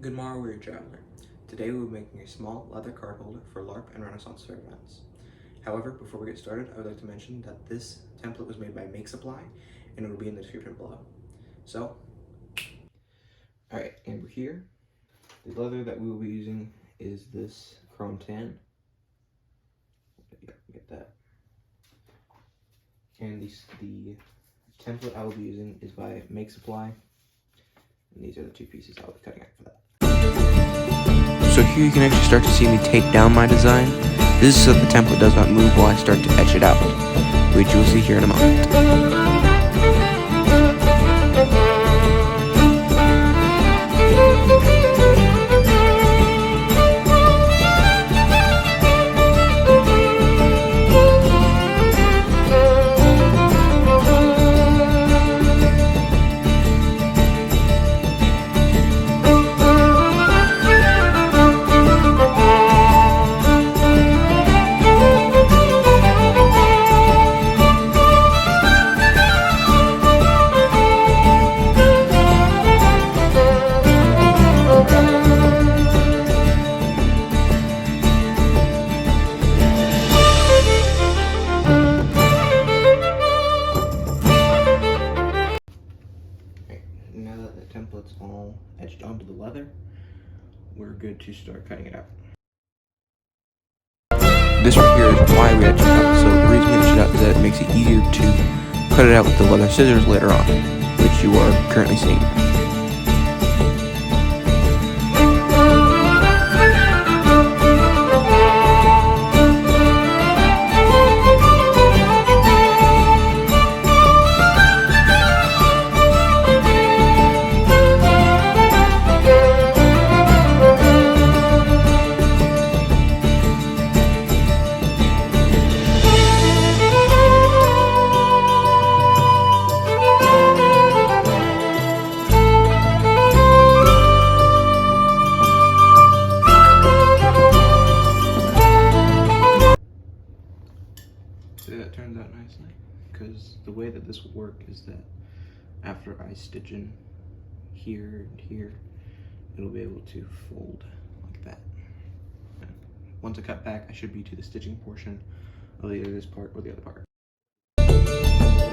Good morrow, weary traveler. Today we'll be making a small leather card holder for LARP and Renaissance Fair events. However, before we get started, I would like to mention that this template was made by Make Supply and it will be in the description below. So, alright, and we're here. The leather that we will be using is this chrome tan. Get that. And the template I will be using is by Make Supply. And these are the two pieces I'll be cutting out for that. So here you can actually start to see me take down my design. This is so the template does not move while I start to etch it out, which you'll see here in a moment. Now that the template's all etched onto the leather, we're good to start cutting it out. This right here is why we etch it out. So the reason we etch it out is that it makes it easier to cut it out with the leather scissors later on, which you are currently seeing. So that turns out nicely, because the way that this will work is that after I stitch in here and here, it'll be able to fold like that. And once I cut back, I should be to the stitching portion of either this part or the other part.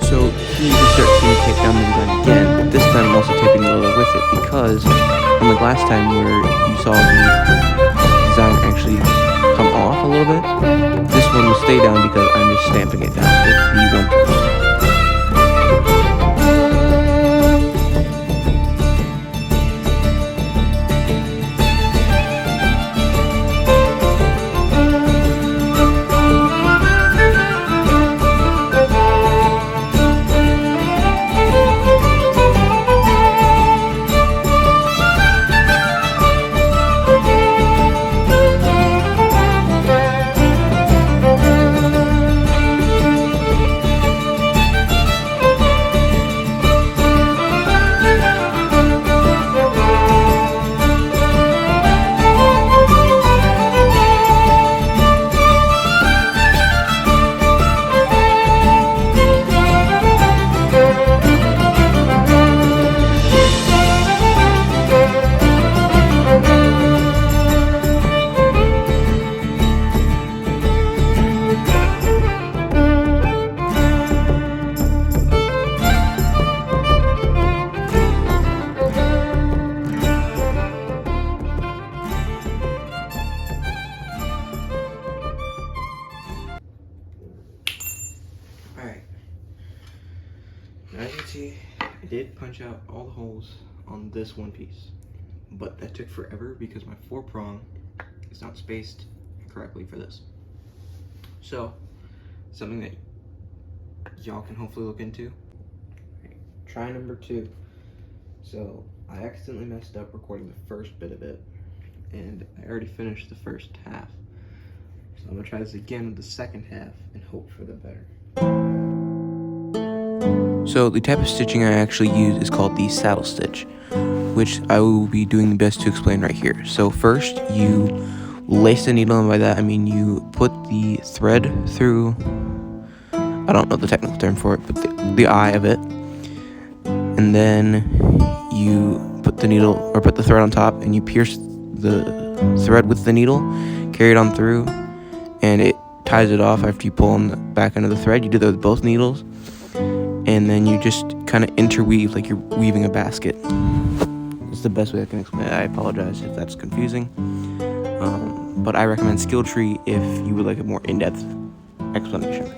So here you can start seeing me take down the design again, but this time I'm also taping the leather with it, because unlike last time where you saw the design actually come off a little bit, this one will stay down because I'm just stamping it down with the 1 tool. Alright, as you can see, I did punch out all the holes on this one piece, but that took forever because my 4-prong is not spaced correctly for this. So, something that y'all can hopefully look into. Try number 2. So, I accidentally messed up recording the first bit of it, and I already finished the first half. So I'm gonna try this again with the second half and hope for the better. So the type of stitching I actually use is called the saddle stitch, which I will be doing the best to explain right here. So first you lace the needle, and by that I mean you put the thread through, I don't know the technical term for it, but the eye of it, and then you put put the needle or put the thread on top, and you pierce the thread with the needle, carry it on through, and it ties it off after you pull on the back end of the thread. You do that with both needles, and then you just kind of interweave like you're weaving a basket. It's the best way I can explain it. I apologize if that's confusing, but I recommend Skill Tree if you would like a more in-depth explanation.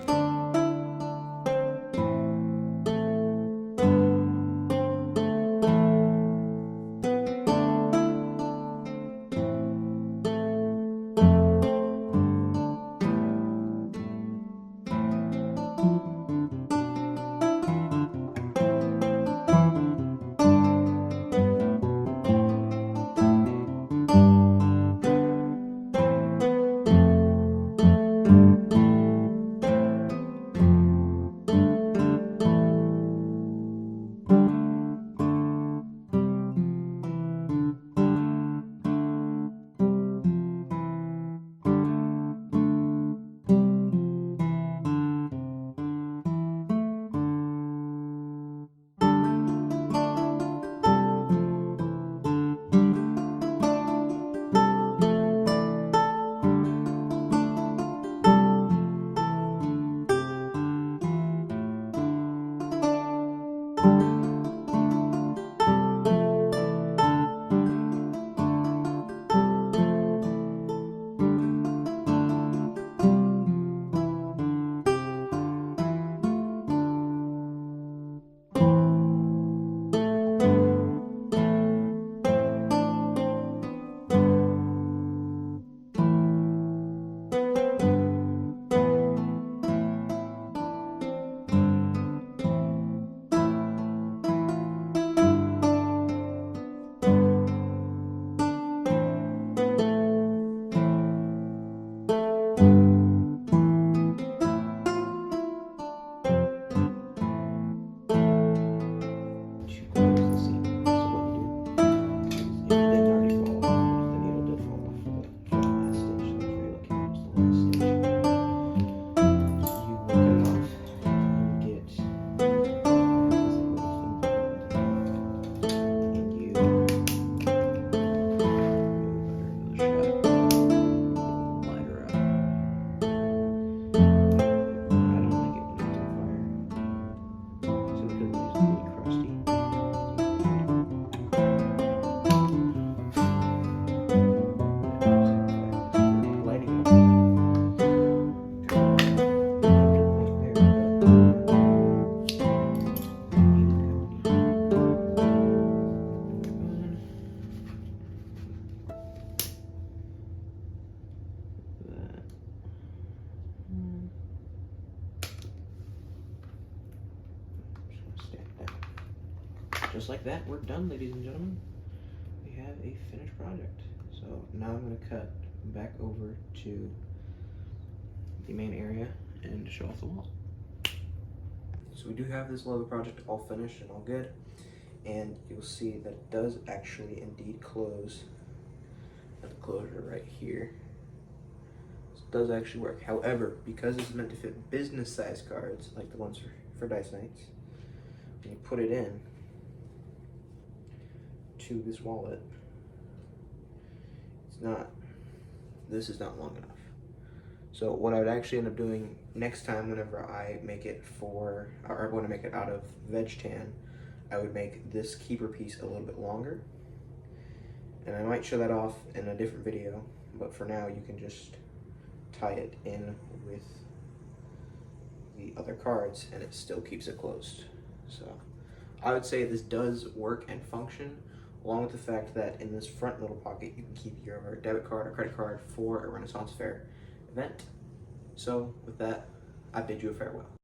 Just like that, we're done, ladies and gentlemen. We have a finished project. So now I'm going to cut back over to the main area and show off the wall. So we do have this leather project all finished and all good, and you'll see that it does actually indeed close at the closure right here. This does actually work. However, because it's meant to fit business size cards, like the ones for dice nights, when you put it in to this wallet, this is not long enough. So what I would actually end up doing next time, whenever I make it or I want to make it out of veg tan, I would make this keeper piece a little bit longer, and I might show that off in a different video, but for now you can just tie it in with the other cards and it still keeps it closed. So I would say this does work and function, along with the fact that in this front little pocket you can keep your debit card or credit card for a Renaissance Fair event. So with that, I bid you a farewell.